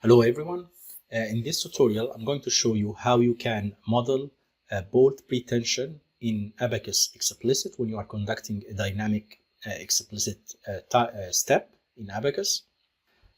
Hello everyone. In this tutorial, I'm going to show you how you can model bolt pretension in ABAQUS Explicit when you are conducting a dynamic explicit step in ABAQUS.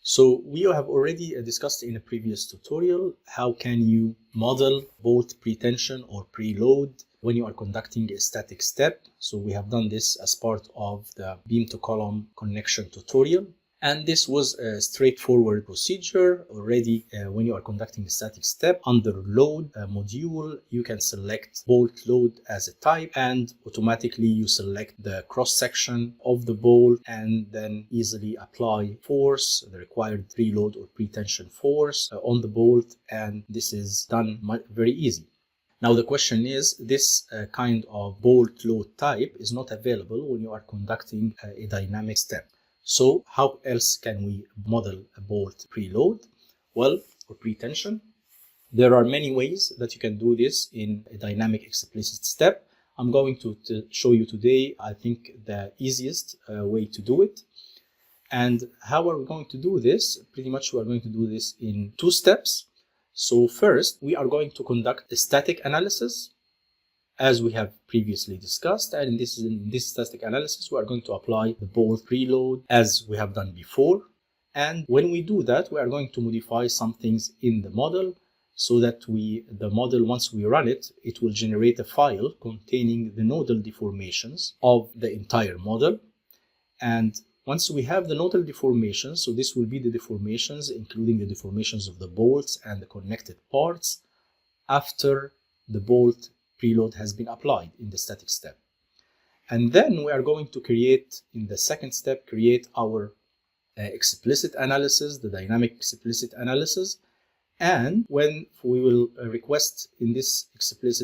So we have already discussed in a previous tutorial how can you model bolt pretension or preload when you are conducting a static step. So we have done this as part of the beam to column connection tutorial. And this was a straightforward procedure already. When you are conducting a static step, under load module, you can select bolt load as a type, and automatically you select the cross section of the bolt and then easily apply force, the required preload or pretension force on the bolt. And this is done very easy. Now the question is, this kind of bolt load type is not available when you are conducting a dynamic step. So how else can we model a bolt preload? Well, or pretension, there are many ways that you can do this in a dynamic explicit step. I'm going to show you today, I think, the easiest way to do it. And how are we going to do this? Pretty much we are going to do this in two steps. So first, we are going to conduct a static analysis, as we have previously discussed, and in this static analysis we are going to apply the bolt preload as we have done before. And when we do that, we are going to modify some things in the model so that the model, once we run it, it will generate a file containing the nodal deformations of the entire model. And once we have the nodal deformations, so this will be the deformations including the deformations of the bolts and the connected parts after the bolt preload has been applied in the static step. And then we are going to create, in the second step, create our explicit analysis, the dynamic explicit analysis. And when we will request in this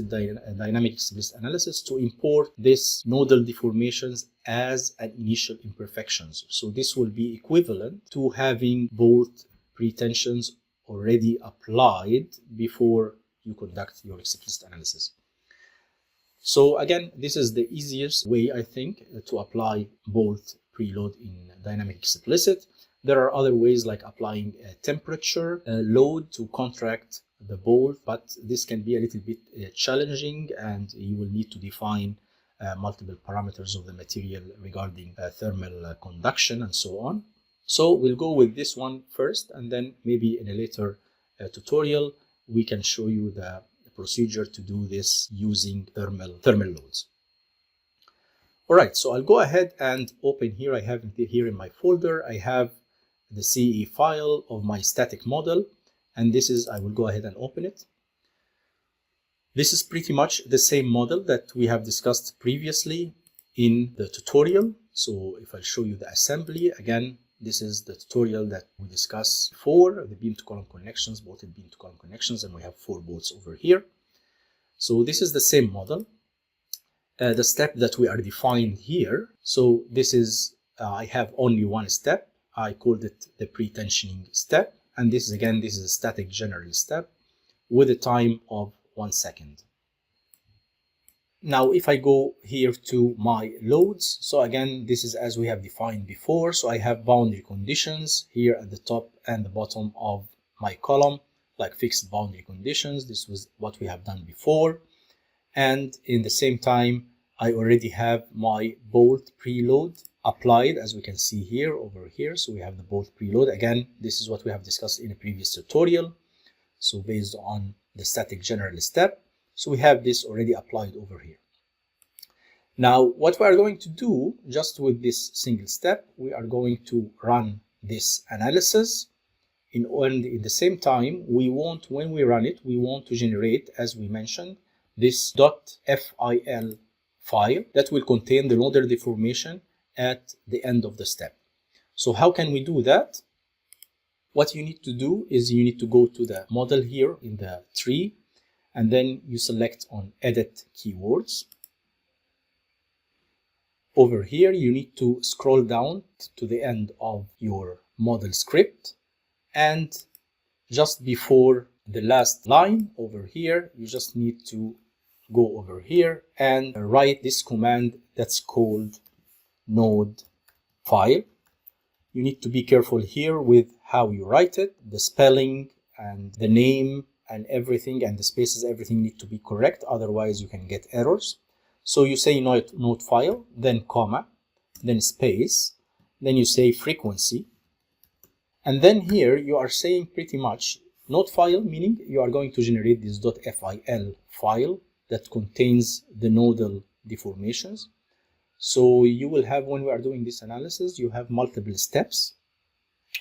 dynamic explicit analysis to import this nodal deformations as an initial imperfections. So this will be equivalent to having bolt pretensions already applied before you conduct your explicit analysis. So again, this is the easiest way, I think, to apply bolt preload in dynamic explicit. There are other ways like applying a temperature load to contract the bolt, but this can be a little bit challenging, and you will need to define multiple parameters of the material regarding thermal conduction and so on. So we'll go with this one first, and then maybe in a later tutorial we can show you the procedure to do this using thermal loads. All right, so I'll go ahead and open here. I have here in my folder, I have the CE file of my static model, and this is, I will go ahead and open it. This is pretty much the same model that we have discussed previously in the tutorial. So if I show you the assembly, again, this is the tutorial that we discussed before, the beam to column connections, bolted beam to column connections, and we have 4 bolts over here. So this is the same model. The step that we are defined here, so this is, I have only one step. I called it the pretensioning step. And this is, again, this is a static general step with a time of 1 second. Now, if I go here to my loads, so again, this is as we have defined before. So I have boundary conditions here at the top and the bottom of my column, like fixed boundary conditions. This was what we have done before. And in the same time, I already have my bolt preload applied, as we can see here, over here. So we have the bolt preload. Again, this is what we have discussed in a previous tutorial. So based on the static general step. So we have this already applied over here. Now, what we are going to do just with this single step, we are going to run this analysis. In the same time, we want, when we run it, we want to generate, as we mentioned, this .fil file that will contain the nodal deformation at the end of the step. So how can we do that? What you need to do is you need to go to the model here in the tree, and then you select on edit keywords. Over here, you need to scroll down to the end of your model script, and just before the last line over here, you just need to go over here and write this command that's called node file. You need to be careful here with how you write it, the spelling and the name and everything, and the spaces, everything need to be correct, otherwise you can get errors. So you say note file, then comma, then space, then you say frequency, and then here you are saying pretty much note file, meaning you are going to generate this .fil file that contains the nodal deformations. So you will have, when we are doing this analysis, you have multiple steps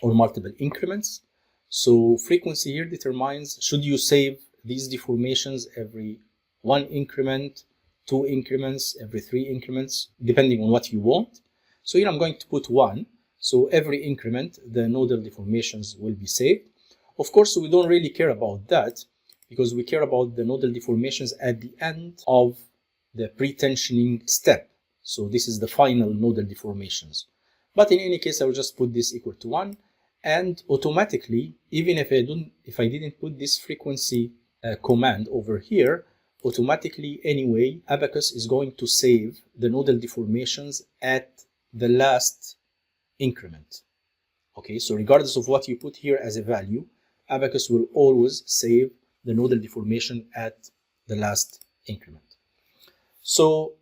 or multiple increments. So frequency here determines, should you save these deformations every 1 increment, 2 increments, every 3 increments, depending on what you want. So here I'm going to put 1. So every increment, the nodal deformations will be saved. Of course, we don't really care about that because we care about the nodal deformations at the end of the pretensioning step. So this is the final nodal deformations. But in any case, I will just put this equal to 1. And automatically, even if I didn't put this frequency command over here, automatically anyway, ABAQUS is going to save the nodal deformations at the last increment. Okay, so regardless of what you put here as a value, ABAQUS will always save the nodal deformation at the last increment. So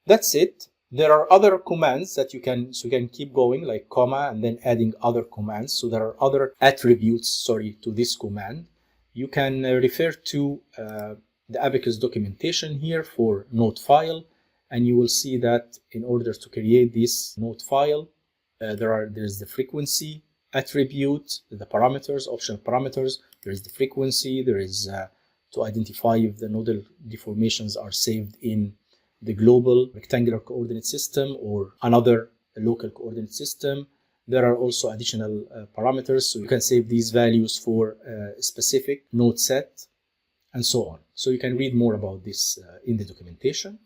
that's it. There are other commands that you can keep going, like comma and then adding other commands. So there are other attributes, to this command. You can refer to the ABAQUS documentation here for note file, and you will see that in order to create this note file, there's the frequency attribute, the parameters, optional parameters. There is the frequency. There is to identify if the nodal deformations are saved in the global rectangular coordinate system or another local coordinate system. There are also additional parameters, so you can save these values for a specific node set and so on. So you can read more about this in the documentation.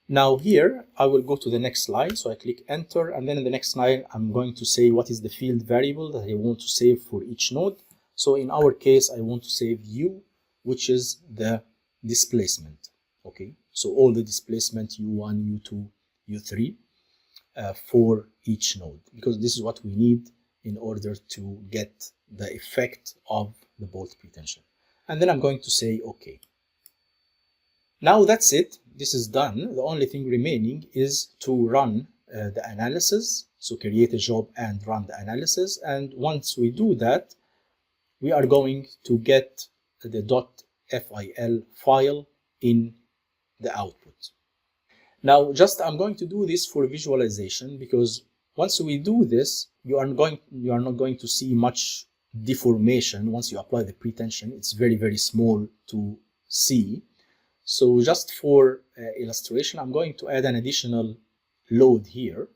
Now here I will go to the next line, so I click enter, and then in the next line I'm going to say what is the field variable that I want to save for each node. So in our case I want to save u, which is the displacement. Okay, so all the displacement u1, u2, u3 for each node, because this is what we need in order to get the effect of the bolt pretension. And then I'm going to say OK. Now that's it. This is done. The only thing remaining is to run the analysis. So create a job and run the analysis. And once we do that, we are going to get the .fil file in the output. Now I'm going to do this for visualization, because once we do this, you are not going to see much deformation once you apply the pretension. It's very, very small to see. So just for illustration, I'm going to add an additional load here.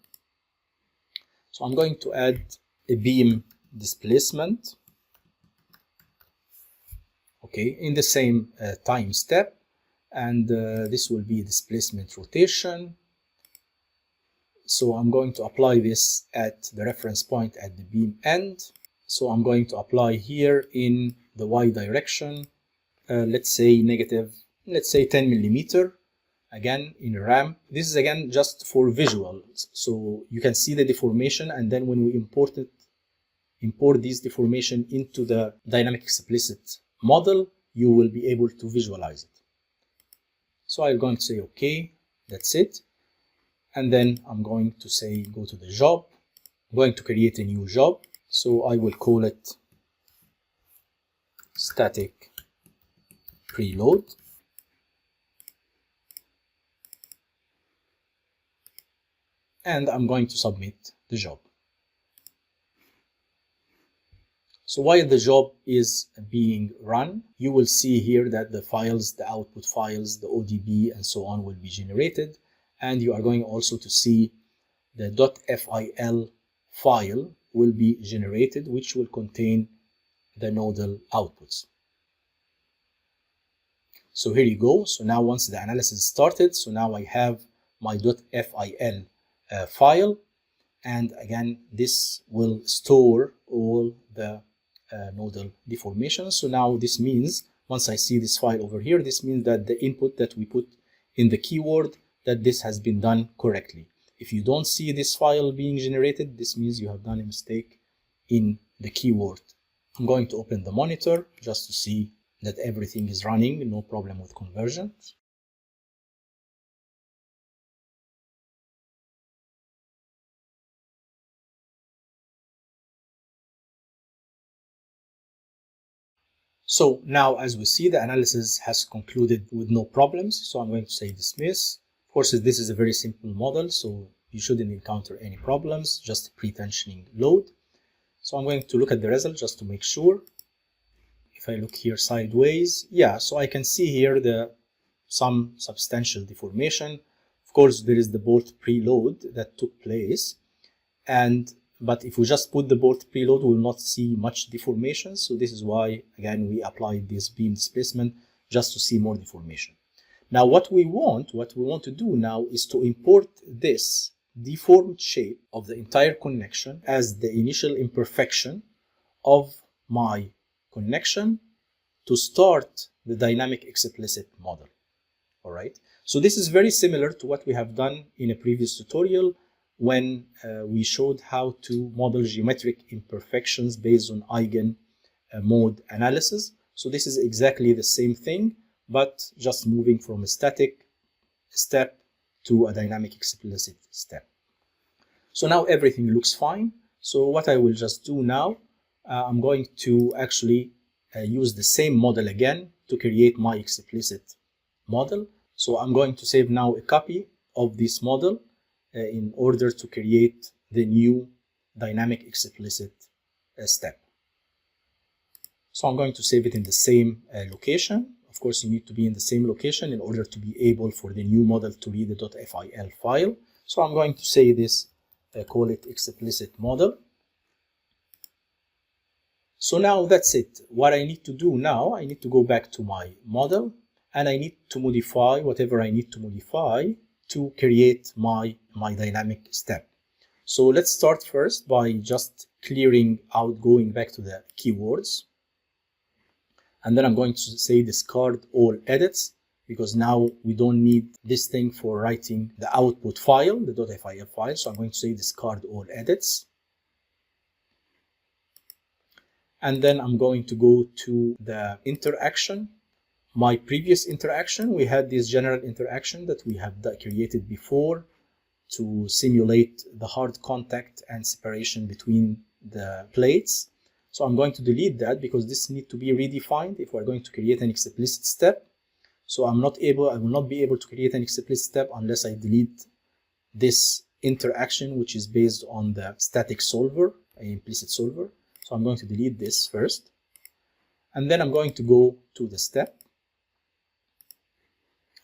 So I'm going to add a beam displacement, okay, in the same time step. And this will be displacement rotation. So I'm going to apply this at the reference point at the beam end. So I'm going to apply here in the y direction, let's say 10 millimeter, again in a ramp. This is again just for visual, so you can see the deformation, and then when we import this deformation into the dynamic explicit model, you will be able to visualize it. So I'm going to say OK, that's it. And then I'm going to say go to the job. I'm going to create a new job. So I will call it static preload. And I'm going to submit the job. So while the job is being run, you will see here that the files, the output files, the ODB and so on will be generated. And you are going also to see the .fil file will be generated, which will contain the nodal outputs. So here you go. So now once the analysis started, so now I have my .fil file. And again, this will store all the nodal deformations. So now this means, once I see this file over here, this means that the input that we put in the keyword, that this has been done correctly. If you don't see this file being generated, this means you have done a mistake in the keyword. I'm going to open the monitor just to see that everything is running, no problem with conversion. So now, as we see, the analysis has concluded with no problems. So I'm going to say dismiss. Of course, this is a very simple model, so you shouldn't encounter any problems, just pretensioning load. So I'm going to look at the result just to make sure. If I look here sideways, yeah, so I can see here some substantial deformation. Of course, there is the bolt preload that took place, but if we just put the bolt preload, we will not see much deformation. So this is why, again, we applied this beam displacement just to see more deformation. Now, what we want to do now is to import this deformed shape of the entire connection as the initial imperfection of my connection to start the dynamic explicit model. All right. So this is very similar to what we have done in a previous tutorial when we showed how to model geometric imperfections based on eigen mode analysis. So this is exactly the same thing, but just moving from a static step to a dynamic explicit step. So now everything looks fine. So what I will just do now, I'm going to actually use the same model again to create my explicit model. So I'm going to save now a copy of this model in order to create the new dynamic explicit step. So I'm going to save it in the same location. Of course, you need to be in the same location in order to be able for the new model to read the .fil file. So I'm going to say this, call it explicit model. So now that's it. What I need to do now, I need to go back to my model and I need to modify whatever I need to modify to create my dynamic step. So let's start first by just clearing out, going back to the keywords. And then I'm going to say discard all edits, because now we don't need this thing for writing the output file, the .fil file. So I'm going to say discard all edits. And then I'm going to go to the interaction. My previous interaction, we had this general interaction that we have created before to simulate the hard contact and separation between the plates. So I'm going to delete that because this needs to be redefined if we're going to create an explicit step. So I will not be able to create an explicit step unless I delete this interaction, which is based on the static solver, an implicit solver. So I'm going to delete this first. And then I'm going to go to the step.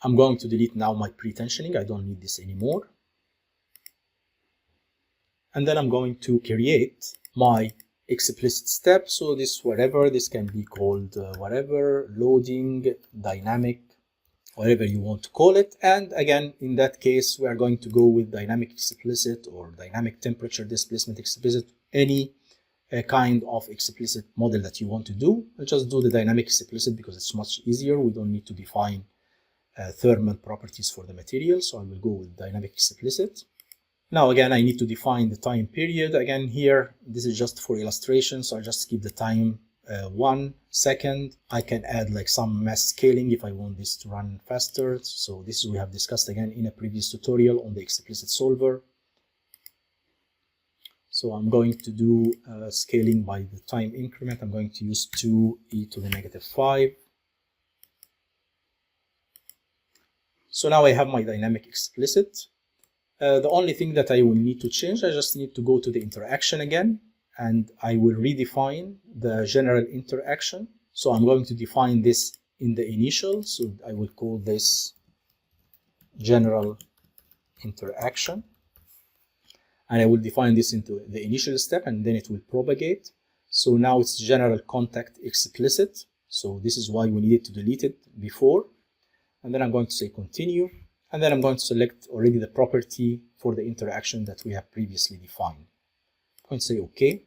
I'm going to delete now my pretensioning. I don't need this anymore. And then I'm going to create my explicit step. So this, whatever, this can be called whatever, loading, dynamic, whatever you want to call it. And again, in that case, we are going to go with dynamic explicit or dynamic temperature displacement explicit, any kind of explicit model that you want to do. I'll just do the dynamic explicit because it's much easier. We don't need to define thermal properties for the material. So I will go with dynamic explicit. Now again, I need to define the time period. Again, here, this is just for illustration. So I just keep the time 1 second. I can add like some mass scaling if I want this to run faster. So this we have discussed again in a previous tutorial on the explicit solver. So I'm going to do scaling by the time increment. I'm going to use 2e to the -5. So now I have my dynamic explicit. The only thing that I will need to change, I just need to go to the interaction again, and I will redefine the general interaction. So I'm going to define this in the initial. So I will call this general interaction. And I will define this into the initial step, and then it will propagate. So now it's general contact explicit. So this is why we needed to delete it before. And then I'm going to say continue. And then I'm going to select already the property for the interaction that we have previously defined. I'm going to say OK.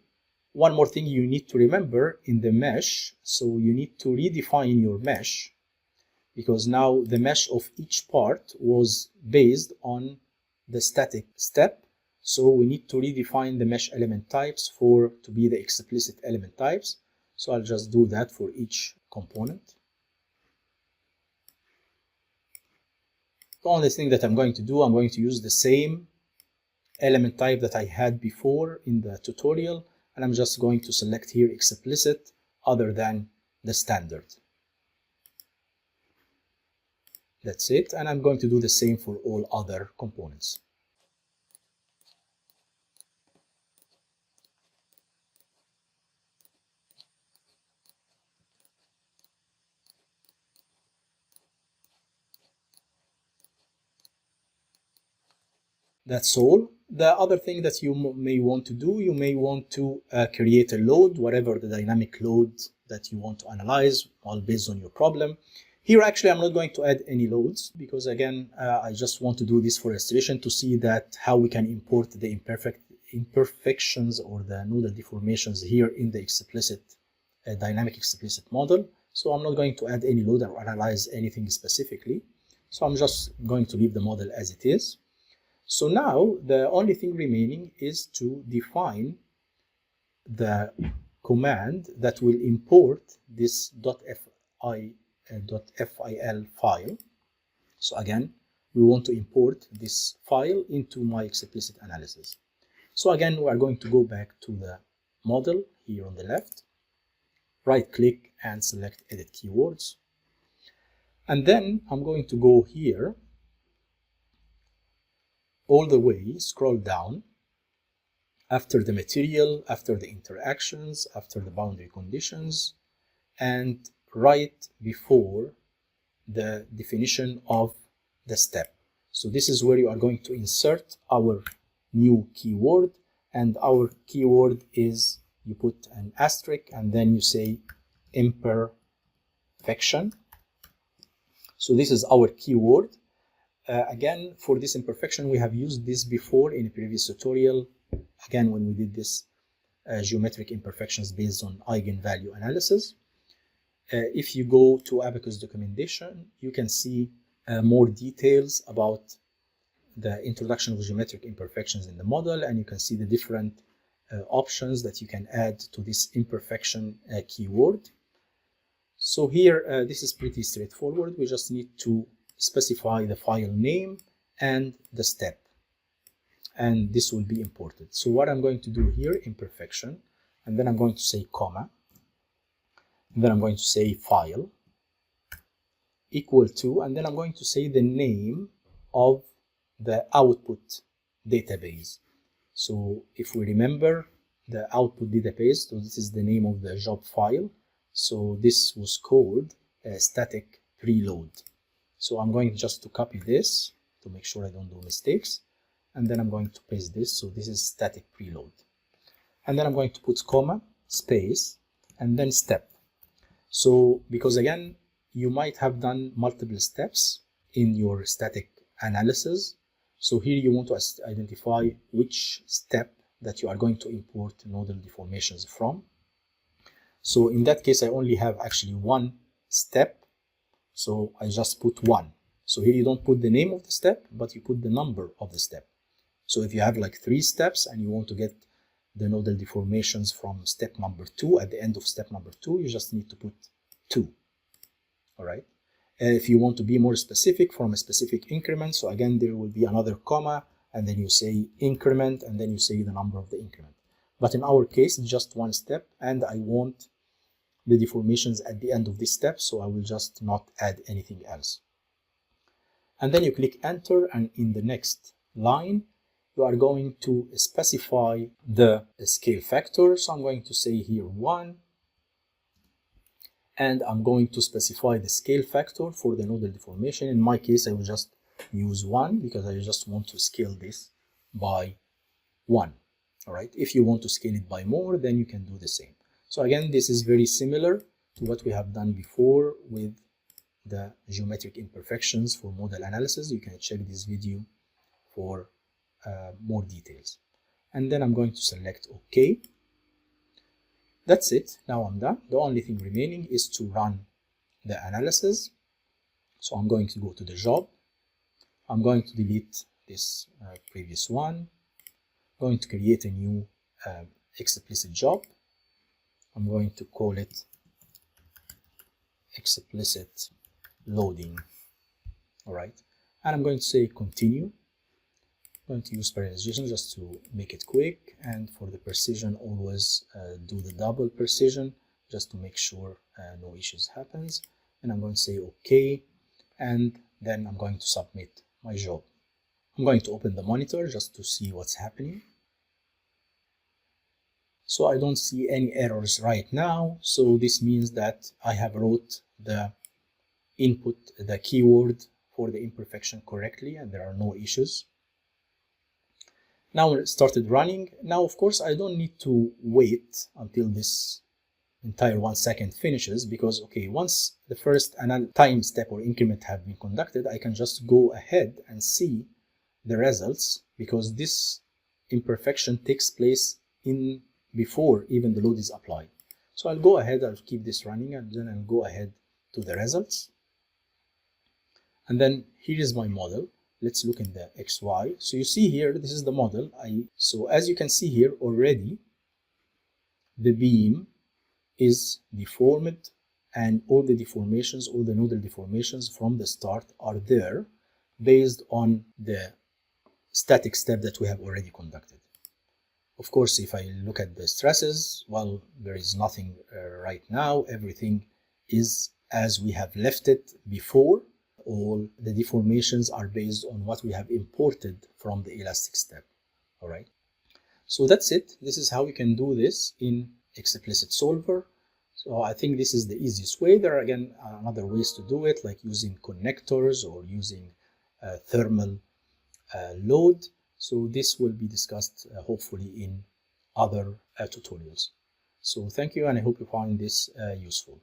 One more thing you need to remember in the mesh. So you need to redefine your mesh, because now the mesh of each part was based on the static step. So we need to redefine the mesh element types to be the explicit element types. So I'll just do that for each component. The only thing that I'm going to do, I'm going to use the same element type that I had before in the tutorial, and I'm just going to select here explicit other than the standard. That's it, and I'm going to do the same for all other components. That's all. The other thing that you may want to do, you may want to create a load, whatever the dynamic load that you want to analyze, all based on your problem. Here, actually, I'm not going to add any loads because, again, I just want to do this for illustration to see that how we can import the imperfections or the nodal deformations here in the explicit dynamic explicit model. So I'm not going to add any load or analyze anything specifically. So I'm just going to leave the model as it is. So now the only thing remaining is to define the command that will import this .fil file. So again, we want to import this file into my explicit analysis. So again, we are going to go back to the model here on the left, right click and select edit keywords. And then I'm going to go here all the way, scroll down, after the material, after the interactions, after the boundary conditions, and right before the definition of the step. So this is where you are going to insert our new keyword, and our keyword is, you put an asterisk and then you say imperfection. So this is our keyword. Again, for this imperfection, we have used this before in a previous tutorial. Again, when we did this geometric imperfections based on eigenvalue analysis. If you go to ABAQUS documentation, you can see more details about the introduction of geometric imperfections in the model, and you can see the different options that you can add to this imperfection keyword. So here, this is pretty straightforward. We just need to specify the file name and the step, and this will be imported. So what I'm going to do here, imperfection, and then I'm going to say comma, and then I'm going to say file equal to, and then I'm going to say the name of the output database. So if we remember the output database, so this is the name of the job file. So this was called static preload. So I'm going just to copy this to make sure I don't do mistakes. And then I'm going to paste this. So this is static preload. And then I'm going to put comma, space, and then step. So because again, you might have done multiple steps in your static analysis. So here you want to identify which step that you are going to import nodal deformations from. So in that case, I only have actually one step. So I just put one. So here you don't put the name of the step, but you put the number of the step. So if you have like 3 steps and you want to get the nodal deformations from step number 2, at the end of step number 2, you just need to put 2. All right. If you want to be more specific from a specific increment, so again, there will be another comma, and then you say increment, and then you say the number of the increment. But in our case, it's just one step, and I want the deformations at the end of this step, so I will just not add anything else. And then you click enter, and in the next line, you are going to specify the scale factor. So I'm going to say here 1, and I'm going to specify the scale factor for the nodal deformation. In my case, I will just use 1 because I just want to scale this by 1. All right. If you want to scale it by more, then you can do the same. So again, this is very similar to what we have done before with the geometric imperfections for model analysis. You can check this video for more details. And then I'm going to select OK. That's it. Now I'm done. The only thing remaining is to run the analysis. So I'm going to go to the job. I'm going to delete this previous one. going to create a new explicit job. I'm going to call it explicit loading. All right, and I'm going to say continue. I'm going to use parallelization just to make it quick, and for the precision always do the double precision just to make sure no issues happens. And I'm going to say okay, and then I'm going to submit my job. I'm going to open the monitor just to see what's happening. So I don't see any errors right now, so this means that I have wrote the input, the keyword for the imperfection correctly, and there are no issues. Now it started running. Now of course I don't need to wait until this entire 1 second finishes, because okay, once the first time step or increment have been conducted, I can just go ahead and see the results, because this imperfection takes place in before even the load is applied. So I'll go ahead, I'll keep this running, and then I'll go ahead to the results. And then here is my model. Let's look in the XY. So you see here, this is the model. So as you can see here already, the beam is deformed, and all the deformations, all the nodal deformations from the start are there based on the static step that we have already conducted. Of course, if I look at the stresses, well, there is nothing right now. Everything is as we have left it before. All the deformations are based on what we have imported from the elastic step. All right. So that's it. This is how we can do this in Explicit Solver. So I think this is the easiest way. There are again other ways to do it, like using connectors or using thermal load. So this will be discussed hopefully in other tutorials. So thank you, and I hope you find this useful.